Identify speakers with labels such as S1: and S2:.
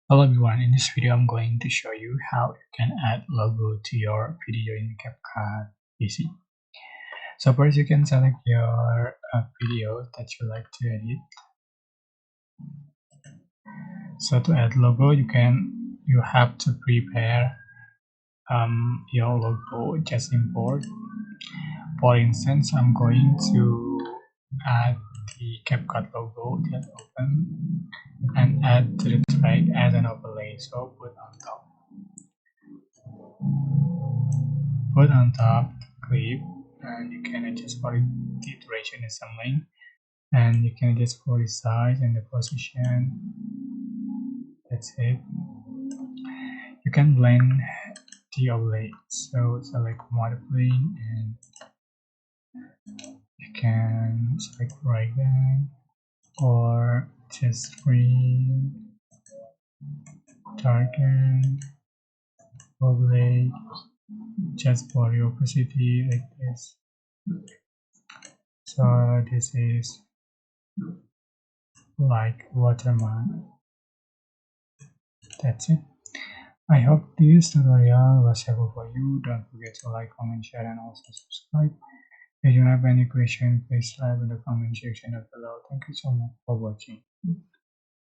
S1: Hello everyone, in this video I'm going to show you how you can add logo to your video in CapCut PC. So first you can select your video that you like to edit. So to add logo you have to prepare your logo, just import. For instance, I'm going to add the CapCut logo, just open and add to the track as an overlay. So put on top clip, and you can adjust for the duration and something, and you can adjust for the size and the position. That's it. You can blend the overlay, so select multiply and you can select right there or just free darken overlay just for the opacity like this. So this is like watermark. That's it. I hope this tutorial was helpful for you. Don't forget to like, comment, share, and also subscribe. If you have any question, please type in the comment section below. Thank you so much for watching.